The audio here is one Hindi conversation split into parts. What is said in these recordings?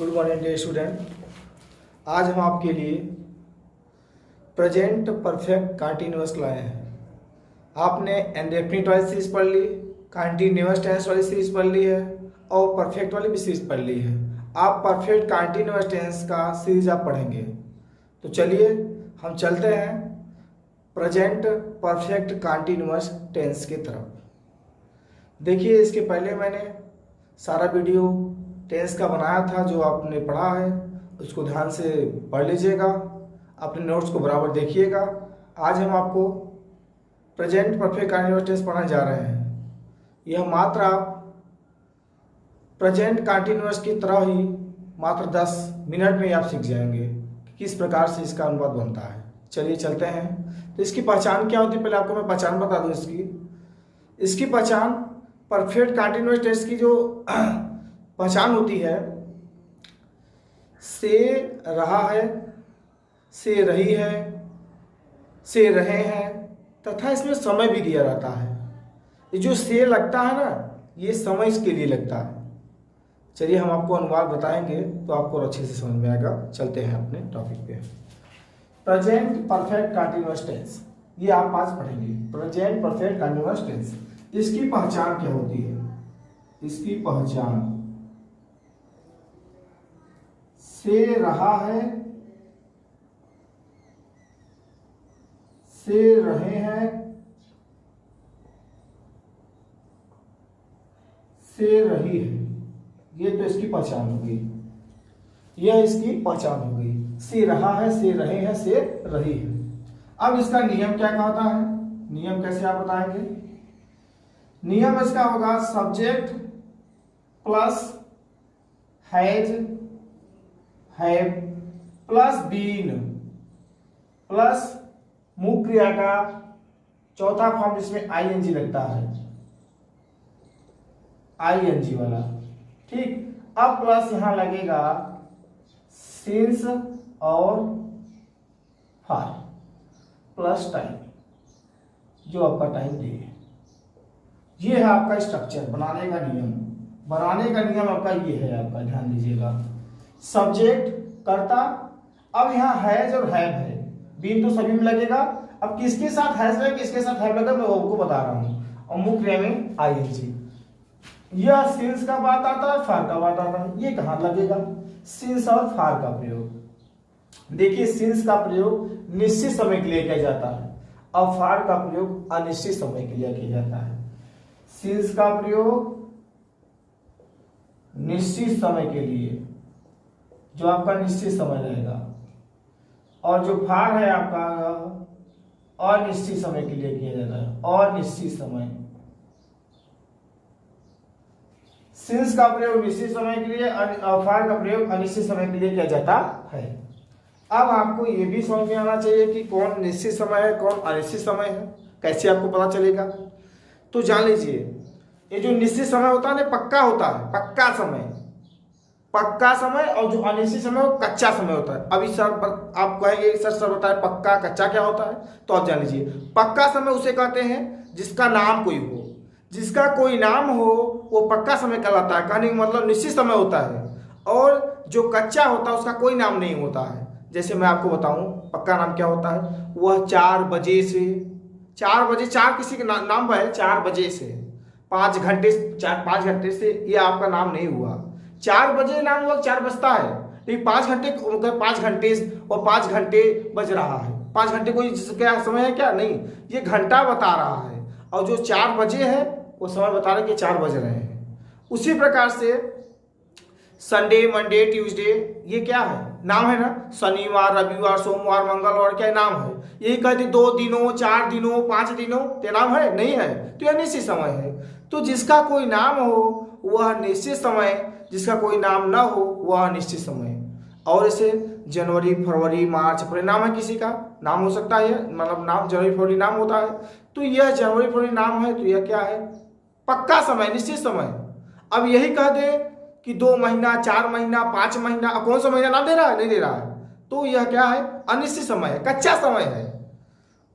Good morning dear student. आज हम आपके लिए प्रेजेंट परफेक्ट कंटिन्यूअस लाए हैं। आपने इंडेफिनिट वाली सीरीज पढ़ ली, कंटिन्यूअस टेंस वाली सीरीज पढ़ ली है और परफेक्ट वाली भी सीरीज पढ़ ली है। आप परफेक्ट कंटिन्यूअस टेंस का सीरीज आप पढ़ेंगे। तो चलिए हम चलते हैं प्रेजेंट परफेक्ट कंटिन्यूअस टेंस की तरफ। देखिए, इसके पहले मैंने सारा वीडियो टेंस का बनाया था, जो आपने पढ़ा है उसको ध्यान से पढ़ लीजिएगा, अपने नोट्स को बराबर देखिएगा। आज हम आपको प्रेजेंट परफेक्ट कंटिन्यूअस टेंस पढ़ाने जा रहे हैं। यह मात्र आप प्रेजेंट कंटिन्यूअस की तरह ही मात्र 10 मिनट में ही आप सीख जाएंगे कि किस प्रकार से इसका अनुवाद बनता है। चलिए चलते हैं। तो इसकी पहचान क्या होती है, पहले आपको मैं पहचान बता दूं। इसकी पहचान परफेक्ट कंटिन्यूअस टेंस की जो पहचान होती है, से रहा है, से रही है, से रहे हैं, तथा इसमें समय भी दिया रहता है। ये जो से लगता है ना, ये समय इसके लिए लगता है। चलिए हम आपको अनुवाद बताएंगे तो आपको अच्छे से समझ में आएगा। चलते हैं अपने टॉपिक पे। प्रेजेंट परफेक्ट कंटिन्यूअस टेंस, ये आप आज पढ़ेंगे। प्रेजेंट परफेक्ट कंटिन्यूअस टेंस, इसकी पहचान क्या होती है? इसकी पहचान से रहा है, से रहे हैं, से रही है। ये तो इसकी पहचान हो गई, यह इसकी पहचान हो गई। से रहा है, से रहे हैं, से रही है। अब इसका नियम क्या कहता है? नियम कैसे आप बताएंगे? नियम इसका होगा subject plus has, have plus been plus मुख्य क्रिया का चौथा फॉर्म जिसमें आईएनजी लगता है, आईएनजी वाला। ठीक, अब प्लस यहां लगेगा सिंस और फॉर प्लस टाइम, जो आपका टाइम दे। ये है आपका स्ट्रक्चर, बनाने का नियम। बनाने का नियम आपका ये है, आपका ध्यान दीजिएगा। सब्जेक्ट कर्ता, अब यहाँ हैज और हैव है, बीन तो सभी में लगेगा। अब किसके साथ हैज लगे, किसके साथ हैव लगा, मैं आपको बता रहा हूँ। और मुख्य क्रिया में आईएनजी। यह सिंस का बात आता है, फार का बात आता है। ये कहाँ लगेगा? सिंस और फार का प्रयोग। देखिए, सिंस का प्रयोग निश्चित समय के लिए किया जाता है और फार का प्रयोग अनिश्चित समय के लिए किया जाता है। सिंस का प्रयोग निश्चित समय के लिए, जो आपका निश्चित समय रहेगा, और जो फार है आपका अनिश्चित समय के लिए किया जाता है। अनिश्चित समय। सिंस का प्रयोग निश्चित समय के लिए और फार का प्रयोग अनिश्चित समय के लिए किया जाता है। अब आपको यह भी समझ में आना चाहिए कि कौन निश्चित समय है, कौन अनिश्चित समय है। कैसे आपको पता चलेगा? तो जान लीजिए, ये जो निश्चित समय होता है ना, पक्का होता है, पक्का समय, पक्का समय। और जो अनिश्चित समय वो कच्चा समय होता है। अभी सर आप कहेंगे सर बताए पक्का कच्चा क्या होता है, तो आप जान लीजिए पक्का समय उसे कहते हैं जिसका नाम कोई हो। जिसका कोई नाम हो वो पक्का समय कहलाता है। कहने का मतलब निश्चित समय होता है। और जो कच्चा होता है उसका कोई नाम नहीं होता है। जैसे मैं आपको बताऊं पक्का नाम क्या होता है, वह 4 बजे से, 4 बजे, 4 किसी का नाम है, 4 बजे से 5 घंटे, 5 घंटे से ये आपका नाम नहीं हुआ। 4 बजे नाम हुआ, 4 बजता है, लेकिन 5 घंटे, 5 घंटे और 5 घंटे बज रहा है। 5 घंटे कोई क्या समय है क्या? नहीं, ये घंटा बता रहा है। और जो 4 बजे है वो समय बता रहा है कि 4 बज रहे हैं। उसी प्रकार से संडे, मंडे, ट्यूसडे, ये क्या है? नाम है ना। शनिवार, रविवार, सोमवार, मंगलवार, क्या नाम है? यही कहते 2 दिनों, 4 दिनों, 5 दिनों, ये नाम है? नहीं है। तो यह निश्चित समय है। तो जिसका कोई नाम हो वह निश्चित समय, जिसका कोई नाम ना हो वह अनिश्चित समय। और इसे जनवरी, फरवरी, मार्च, अप्रैल नाम है, किसी का नाम हो सकता है, मतलब नाम जनवरी फरवरी नाम होता है। तो यह जनवरी फरवरी नाम है, तो यह क्या है? पक्का समय, निश्चित समय। अब यही कह दे कि 2 महीना, 4 महीना, 5 महीना, अब कौन सा महीना नाम दे रहा है? नहीं दे रहा है। तो यह क्या है? अनिश्चित समय है, कच्चा समय है।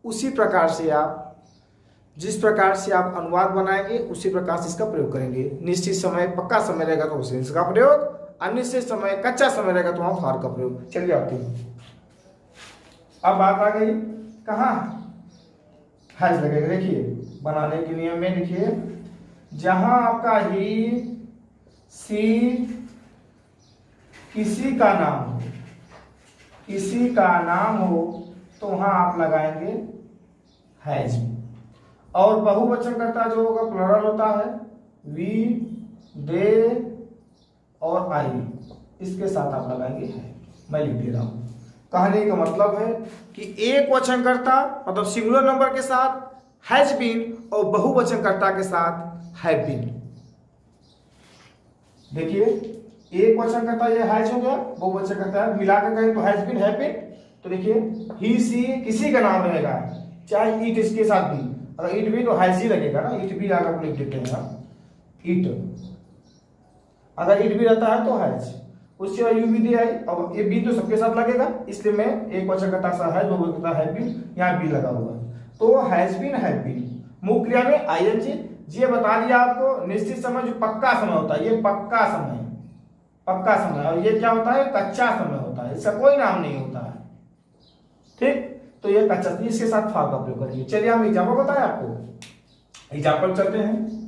उसी प्रकार से आप जिस प्रकार से आप अनुवाद बनाएंगे उसी प्रकार से इसका प्रयोग करेंगे। निश्चित समय पक्का समय रहेगा तो सेंस का प्रयोग, अनिश्चित समय कच्चा समय रहेगा तो वहां फॉर का प्रयोग। चलिए आते हैं, अब बात आ गई कहाँ हैज लगेगा। देखिए बनाने के नियम में देखिए, जहां आपका ही सी किसी का नाम हो, किसी का नाम हो तो वहां आप लगाएंगे हैज। और बहुवचनकर्ता जो होगा प्लुरल होता है, वी, दे और आई, इसके साथ आप लगाएंगे है। मैं लिख दे रहा हूं। कहने का मतलब है कि एक वचनकर्ता मतलब सिंगुलर नंबर के साथ हैज बीन और बहुवचनकर्ता के साथ हैव बीन। देखिए एक वचनकर्ता ये हैज हो गया, बहुवचनकर्ता मिलाकर कहें तो हैज बीन, हैव बीन। तो देखिए ही सी किसी का नाम रहेगा, चाहे ईट इसके साथ भी, अगर ईट भी तो हैज ही लगेगा ना, ईट भी आगे लिख देते हैं ईट, अगर ईट भी रहता है तो हैज, उसके बाद यू भी दिया है। अब ये बी तो सबके साथ लगेगा, इसलिए मैं एक वचनकर्ता सा हैज, बहुवचनकर्ता हैव बीन, यहाँ बी लगा हुआ है तो हैज बीन, हैव बीन। मुख्य क्रिया में आईएनजी। ये बता दिया आपको निश्चित समय जो पक्का समय होता है, ये पक्का समय, पक्का समय। और ये क्या होता है, कच्चा समय होता है, इसका कोई नाम नहीं होता है। ठीक, तो ये कच्चा, इसके साथ फॉर का प्रयोग करिए। चलिए हम एग्जाम्पल बताएं आपको, एग्जाम्पल चलते हैं।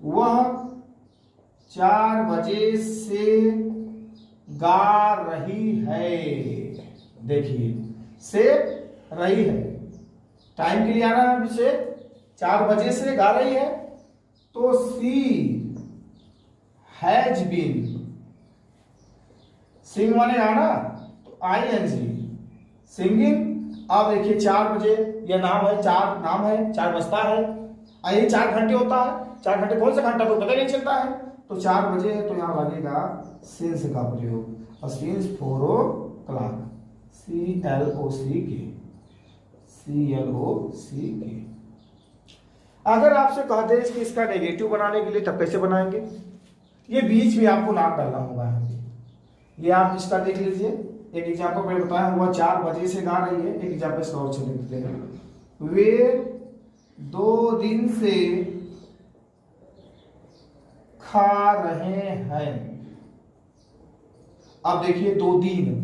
वह 4 बजे से गा रही है। देखिए से रही है, टाइम के लिए आ रहा है, से 4 बजे से गा रही है तो सी हैज बीन, सिंग वाले आना तो आईएनजी, सिंगिंग। अब देखिए 4 बजे यह नाम है, 4 नाम है, 4 बजता है, ये 4 घंटे होता है, 4 घंटे कौन सा घंटा तो पता नहीं चलता है, तो 4 बजे तो यहाँ लगेगा सिंस का प्रयोग, और सिंस 4 o'clock, CLOCK, CLOCK। अगर आपसे कहते हैं कि इसका नेगेटिव बनाने के लिए तब कैसे बनाएंगे, ये बीच में आपको नाम डालना होगा। ये आप इसका देख लीजिए, एक एग्जाम्पल मैंने बताया हुआ 4 बजे से गा रही है, एक एग्जाम्पल इसका और चले देते हैं। वे 2 दिन से खा रहे हैं। अब देखिए 2 दिन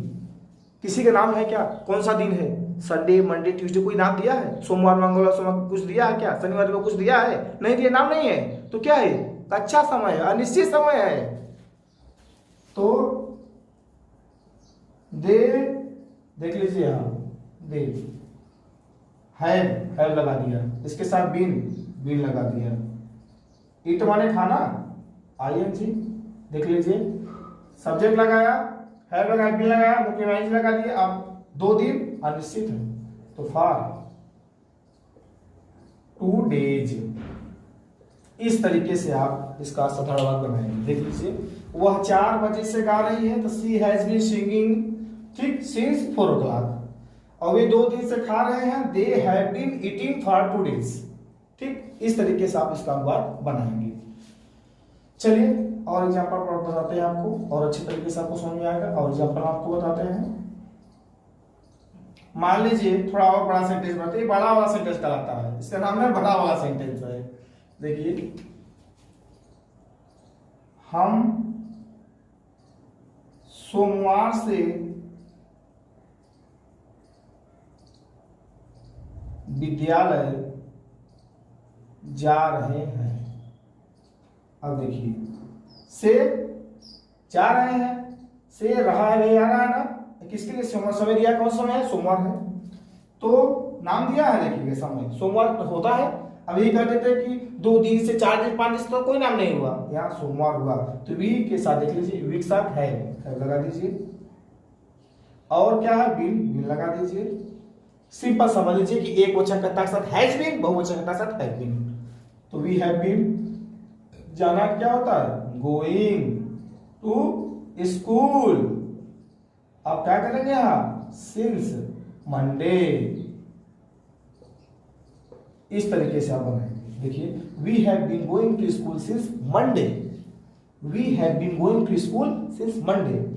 किसी का नाम है क्या, कौन सा दिन है, संडे, मंडे, ट्यूसडे, कोई नाम दिया है, सोमवार, मंगलवार, सोमवार कुछ दिया है क्या, शनिवार को कुछ दिया है, नहीं दिया, नाम नहीं है, तो क्या है, कच्चा समय है, अनिश्चित समय है। तो दे देख लीजिए यहां, दे हैव लगा दिया, इसके साथ बीन लगा दिया, ईट माने खाना, आईएनजी देख लीजिए, सब्जेक्ट लगाया, हैव लगाया, बीन लगाया, मुख्य वाइज लगा दिया। अब 2 दिन अनिश्चित है तो फॉर 2 days। इस तरीके से आप इसका साधारण वाक्य बनाएंगे। देख लीजिए, वह 4 बजे से गा रही है तो सी हैज बीन सिंगिंग, ठीक, सिंस 4 o'clock। और वे 2 दिन से खा रहे हैं, they have been eating for 2 days। ठीक, इस तरीके से आप इसका अनुवाद बनाएंगे। चलिए और एग्जाम्पल बताते हैं आपको, और अच्छे तरीके से आपको समझ में आएगा। और एग्जाम्पल आपको बताते हैं, मान लीजिए थोड़ा और बड़ा सेंटेंस बनाते हैं, बड़ा वाला सेंटेंस कहलाता है, इसका नाम है बड़ा वाला सेंटेंस है। देखिए, हम सोमवार से विद्यालय जा रहे हैं। अब देखिए, से जा रहे हैं, से रहा है, नहीं आ रहा है ना, किसके लिए समय दिया, कौन समय है, सोमवार है, तो नाम दिया है। देखिए समय सोमवार होता है, अभी कह देते हैं कि 2 दिन से 4 दिन 5 दिन तो कोई नाम नहीं हुआ, यहाँ सोमवार हुआ तो वीक के साथ देख लीजिए, वीक साथ है लगा दीजिए, और क्या है, बीन लगा दीजिए। सिंपल समझ लीजिए कि एक वचनकर्ता के साथ हैज बीन, बहुवचनकर्ता के साथ हैव बीन। तो वी हैव बीन, जाना क्या होता है, गोइंग टू स्कूल। आप क्या करेंगे यहां, सिंस मंडे। इस तरीके से आप बनाएंगे। देखिए, we have been going to school since Monday, we have been going to school since Monday.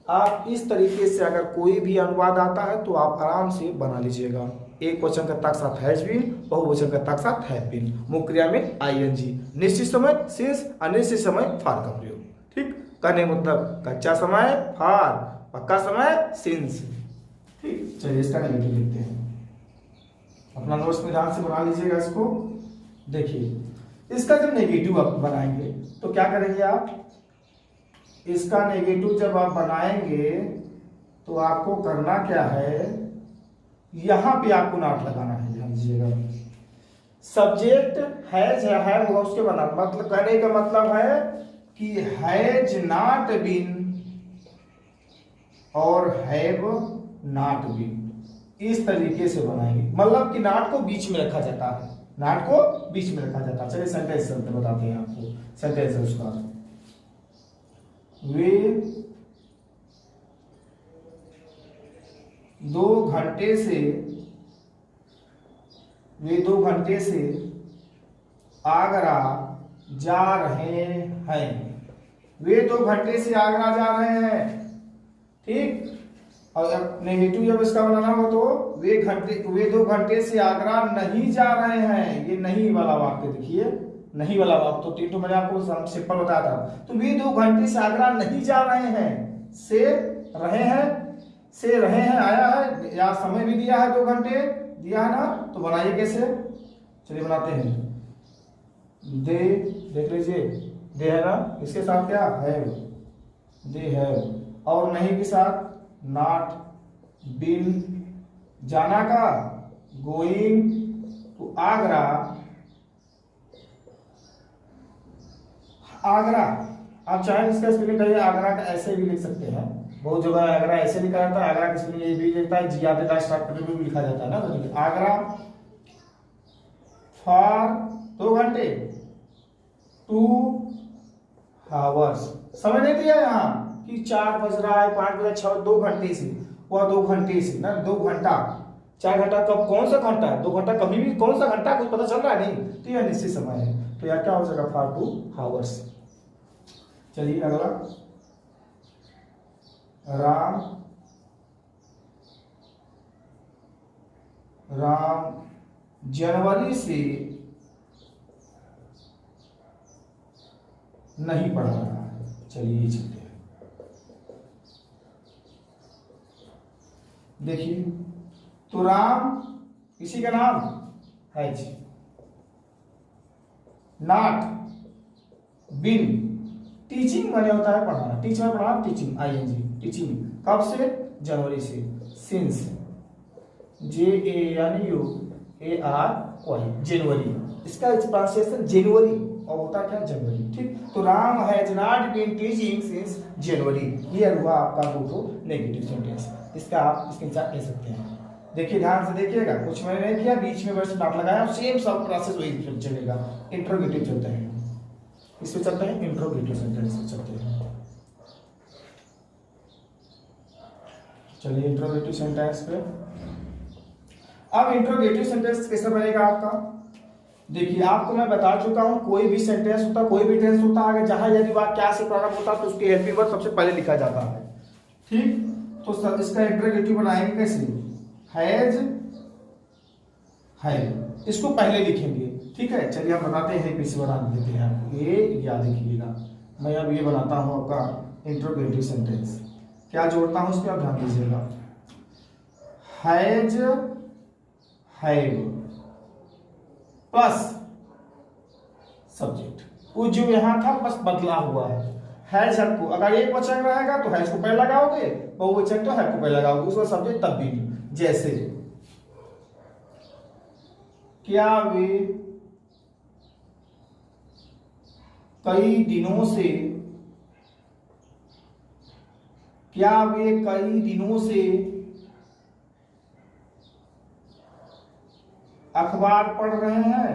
आप इस तरीके से अगर कोई भी अनुवाद आता है तो आप आराम से बना लीजिएगा। एक वचन करता के साथ हैज बीन, बहुवचन करता के साथ हैव बीन, मुख्य क्रिया में आईएनजी, निश्चित समय सिंस, अनिश्चित समय फार का प्रयोग। ठीक, कहने मतलब कच्चा समय फार, पक्का समय सिंस। ठीक, चलिए इसका नेगेटिव लिखते हैं। अपना नोट्स में ध्यान से बना लीजिएगा इसको। देखिए इसका जब नेगेटिव आप बनाएंगे तो क्या करेंगे आप, इसका नेगेटिव जब आप बनाएंगे तो आपको करना क्या है, यहां पे आपको नॉट लगाना है। ध्यान दीजिएगा, सब्जेक्ट हैज होगा उसके बना, मतलब कहने का मतलब है कि हैज नॉट बीन और हैव नॉट बीन, इस तरीके से बनाएंगे। मतलब कि नॉट को बीच में रखा जाता है, नॉट को बीच में रखा जाता है। चलिए सेंटेंस बताते हैं आपको, सेंटेंस है उसका। वे 2 घंटे से आगरा जा रहे हैं। वे 2 घंटे से आगरा जा रहे हैं। ठीक, और नेगेटिव जब इसका बनाना हो तो वे 2 घंटे से आगरा नहीं जा रहे हैं। ये नहीं वाला वाक्य देखिए, नहीं वाला वाक्य तो 3 तो मैंने आपको सिंपल बताया था। तो वे 2 घंटे से आगरा नहीं जा रहे हैं, से रहे हैं आया है, या समय भी दिया है 2 घंटे दिया है ना, तो बनाइए कैसे, चलिए बनाते हैं। दे, देख लीजिए दे है ना, इसके साथ क्या है, दे है, और नहीं के साथ नॉट, बीन, जाना का गोइंग टू आगरा, आगरा। आप चाहे इसका स्पेलिंग करिए, आगरा का ऐसे भी लिख सकते हैं, बहुत जगह आगरा ऐसे लिखा जाता है, आगरा किसी ने ये भी लिखता है, जियादा स्टार्ट करके भी लिखा जाता है ना। तो आगरा फॉर 2 घंटे, 2 आवर्स, समय नहीं दिया यहाँ कि 4 बज रहा है, 5 बज 6, 2 घंटे से, वह 2 घंटे से ना, 2 घंटा, 4 घंटा कब, कौन सा घंटा है, 2 घंटा कभी भी कौन सा घंटा कुछ पता चल रहा है नहीं, तो यह निश्चित समय है। तो यह क्या हो जाएगा, फॉर 2 आवर्स। चलिए अगला, राम जनवरी से नहीं पढ़ रहा है। चलिए ये चलते हैं, देखिए तो राम किसी का नाम है जी, नॉट बिन, टीचिंग मैंने होता है पढ़ाना, टीच में पढ़ाना, टीचिंग आईएनजी, टीचिंग कब से, जनवरी से, सिंस JANUARY जनवरी, इसका प्रोनाउंसिएशन जनवरी और होता क्या, जनवरी। ठीक, तो Ram has not been teaching since January, ये हुआ आपका तो नेगेटिव सेंटेंस। इसका आप स्क्रीनशॉट ले सकते हैं। देखिए ध्यान से देखिएगा, कुछ मैंने नहीं किया, बीच में वर्ड नॉट लगाया, सेम सब प्रोसेस वही चलेगा। इंट्रोगेटिव चलते हैं, इसमें चलते हैं इंट्रोगेटिव सेंटेंस चलते हैं। चलिए इंट्रोगेटिव सेंटेंस पे, अब इंट्रोगेटिव सेंटेंस कैसे बनेगा आपका, देखिए आपको मैं बता चुका हूं, कोई भी सेंटेंस होता, कोई भी टेंस होता, अगर जहां यदि वाक्य क्या से प्रारंभ होता तो उसके हेल्पिंग वर्ब सबसे पहले लिखा जाता है। ठीक, तो इसका इंट्रोगेटिव बनाएंगे कैसे, हैज, है, इसको पहले लिखेंगे। ठीक है, चलिए हम बताते हैं, पीछे बना देते हैं आपको, ये याद रखिएगा। मैं अब ये बनाता हूं आपका इंट्रोगेटिव सेंटेंस, क्या जोड़ता हूं इसमें आप ध्यान दीजिएगा, हैज, हैव प्लस सब्जेक्ट, वो जो यहां था बस बदला हुआ है। हैज को अगर एक वचन रहेगा तो हैज को पहले लगाओगे, बहुवचन तो हैव को पहले लगाओगे, उसका सब्जेक्ट तब भी नहीं। जैसे क्या वे कई दिनों से अखबार पढ़ रहे हैं,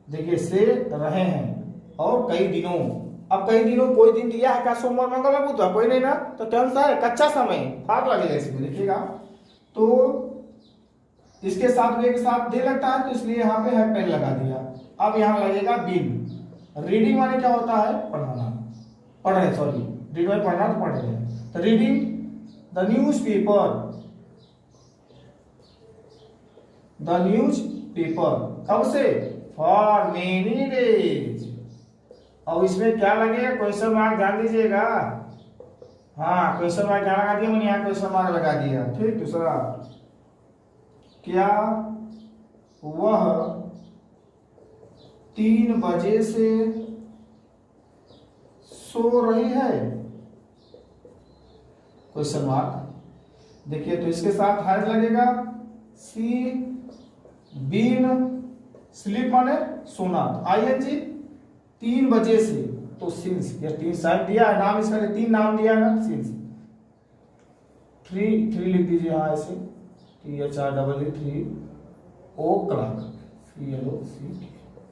देखिए से रहे हैं और कई दिनों, अब कई दिनों कोई दिन दिया है क्या, सोमवार मंगलवार बुधवार, कोई नहीं ना, तो टेंस है, कच्चा समय, फार लगेगा इसमें, देखिएगा। तो इसके साथ वे के साथ दे लगता है, तो इसलिए यहाँ पे है पेन लगा दिया। अब यहाँ लगेगा बीन। रीडिंग माने क्या होता है, पढ़ना, पढ़ रहे, सॉरी रीड में पढ़ना, तो पढ़ रहे हैं। तो reading the newspaper the news paper. कब से? For many days. और इसमें क्या लगेगा? क्वेश्चन मार्क ध्यान दीजिएगा। हाँ, क्वेश्चन मार्क क्या लगा दिया मैंने? यहाँ क्वेश्चन मार्क लगा दिया। ठीक। दूसरा, क्या वह 3 बजे से सो रही है? Question mark. देखिए तो इसके साथ हाइट लगेगा। सी बीन स्लीप माने सोना, आईएनजी 3 बजे से, तो सिंस, ये 3 साइड दिया है, नाम इसका 3 नाम दिया है ना, सिंस 3 लिख दीजिए यहाँ ऐसे, THREE ओ क्लॉक, CLOC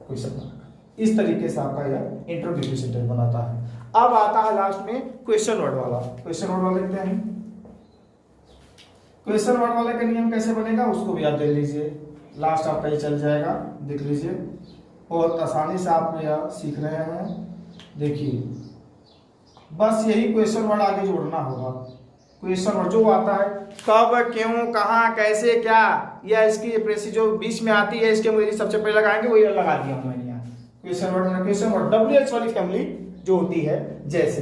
क्वेश्चन मार्क। इस तरीके से आपका यह इंट्रोगेटिव सेंटेंस बनाता है। अब आता है लास्ट में क्वेश्चन वर्ड वाला। क्वेश्चन वर्ड वाला लिखते हैं। क्वेश्चन वर्ड वाले का नियम कैसे बनेगा उसको भी आप देख लीजिए, लास्ट आपका ये चल जाएगा, देख लीजिए। बहुत आसानी से आप यह सीख रहे हैं। देखिए बस यही क्वेश्चन वर्ड आगे जोड़ना होगा। क्वेश्चन वर्ड जो आता है कब, क्यों, कहाँ, कैसे, क्या, या इसकी प्रेसी जो बीच में आती है इसके मुझे सबसे पहले लगाएंगे, वही लगा दिया हूं मैंने यहाँ। क्वेश्चन वर्ड में क्वेश्चन वर्ड WH वाली फैमिली जो होती है, जैसे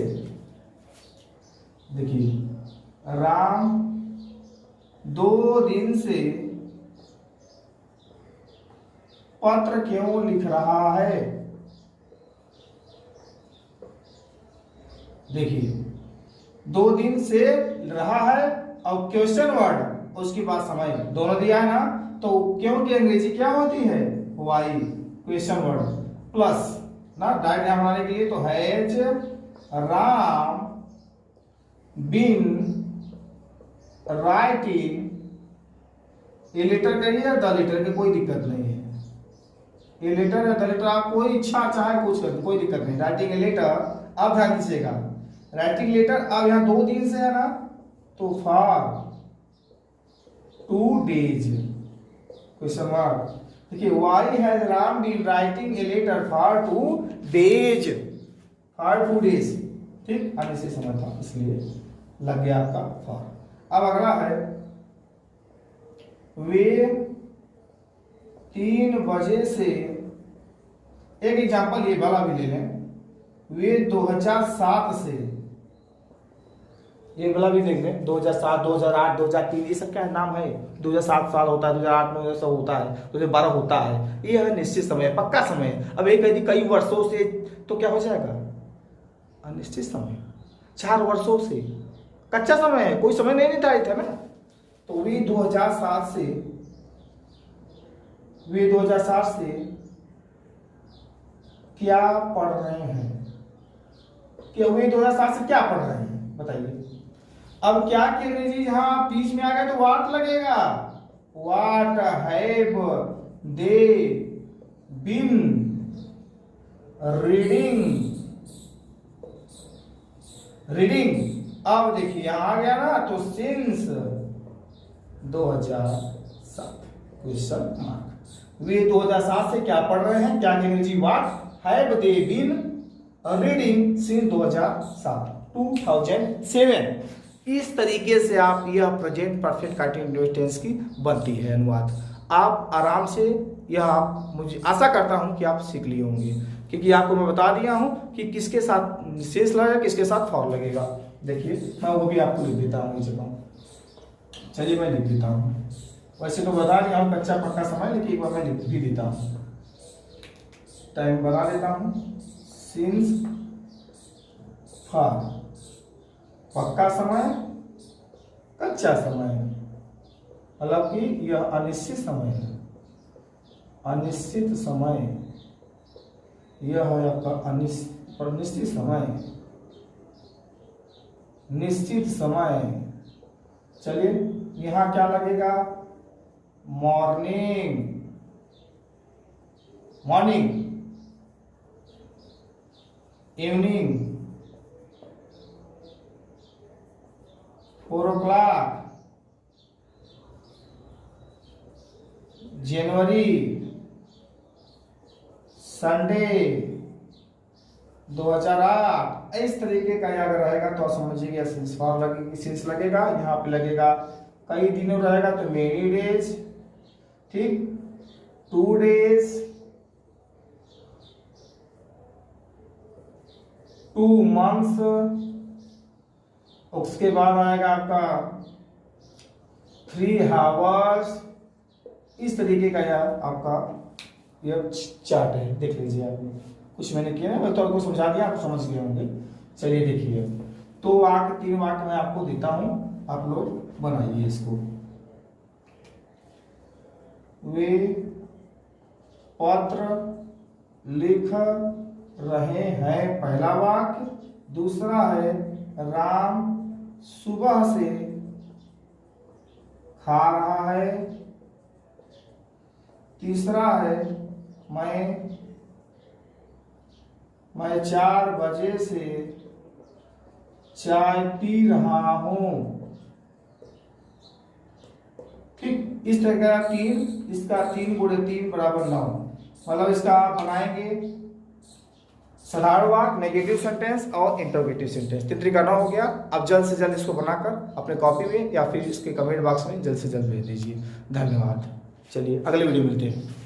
देखिए राम 2 दिन से पत्र क्यों लिख रहा है? देखिए 2 दिन से रहा है और क्वेश्चन वर्ड उसके बाद समय दोनों दिया है ना, तो क्यों की अंग्रेजी क्या होती है? वाई। क्वेश्चन वर्ड प्लस ना डायग्राम बनाने के लिए तो has Ram been writing a letter करिए, द लेटर की कोई दिक्कत नहीं है। ए लेटर या द लेटर आप कोई इच्छा चाहे कुछ कर, कोई दिक्कत नहीं। राइटिंग ए लेटर, अब ध्यान दीजिएगा, राइटिंग लेटर अब यहाँ 2 दिन से है ना, तो फॉर 2 डेज क्वेश्चन मार्क। देखिए why has Ram been writing a letter for 2 days, for 2 days. ठीक, आने से समझ था इसलिए लग गया आपका फॉर। अब अगला है वे 3 बजे से, एक एग्जांपल ये वाला भी ले लें, वे 2007 से, ये वाला भी देख लें, 2007, 2008, 2003 ये सब क्या नाम है? 2007 साल होता है, 2008 में सब होता है, 2012 होता है। ये है निश्चित समय, पक्का समय। अब एक यदि कई वर्षों से तो क्या हो जाएगा? अनिश्चित समय। 4 वर्षों से कच्चा समय है, कोई समय नहीं निर्धारित है ना। तो वे 2007 से, वे 2007 से क्या पढ़ रहे हैं? कि वे 2007 से क्या पढ़ रहे हैं बताइए। अब क्या की अंग्रेजी यहाँ बीच में आ गया तो व्हाट लगेगा। What have they been reading, reading. अब देखिए यहां आ गया ना, तो सिंस 2007 क्वेश्चन मार्क। वे 2007 से क्या पढ़ रहे हैं? क्या की अंग्रेजी what have they been reading since 2007। इस तरीके से आप यह प्रेजेंट परफेक्ट कंटिन्यूअस टेंस की बनती है अनुवाद। आप आराम से यह आप, मुझे आशा करता हूं कि आप सीख लिए होंगे, क्योंकि आपको मैं बता दिया हूं कि किसके साथ सेंस लगेगा, किसके साथ फॉर लगेगा। देखिए मैं वो भी आपको लिख देता हूँ इस जगह। चलिए मैं लिख देता हूँ, वैसे तो बता दिया हूँ कच्चा पक्का समय, लेकिन एक बार मैं लिख भी देता हूँ। टाइम बना लेता हूँ, सिंस फॉर पक्का समय, कच्चा समय, मतलब कि यह अनिश्चित समय है। अनिश्चित समय यह है आपका निश्चित समय, निश्चित समय। चलिए यहां क्या लगेगा? मॉर्निंग, मॉर्निंग, इवनिंग, 4 o'clock, जनवरी, संडे, 2008। इस तरीके का अगर रहेगा तो समझिएगा सिंस फॉर लगेगी, सिंस लगेगा, यहाँ पे लगेगा कई दिनों रहेगा तो मेनी डेज। ठीक, 2 days, 2 months, उसके बाद आएगा आपका 3 hours। इस तरीके का यार आपका ये चार्ट है, देख लीजिए आप। कुछ मैंने किया है तो आपको समझा दिया, आप समझ गए होंगे। चलिए देखिए, 2 वाक्य 3 वाक्य मैं आपको देता हूं, आप लोग बनाइए इसको। वे पत्र लिख रहे हैं, पहला वाक्य। दूसरा है राम सुबह से खा रहा है। तीसरा है मैं 4 बजे से चाय पी रहा हूं। ठीक, इस तरह का 3, इसका 3 गुणे 3 बराबर 9। मतलब इसका आप बनाएंगे साधारण वाक्य, नेगेटिव सेंटेंस और इंटरोगेटिव सेंटेंस। 3 तरीका 9 हो गया। अब जल्द से जल्द इसको बनाकर अपने कॉपी में या फिर इसके कमेंट बॉक्स में जल्द से जल्द भेज दीजिए। धन्यवाद। चलिए अगले वीडियो मिलते हैं।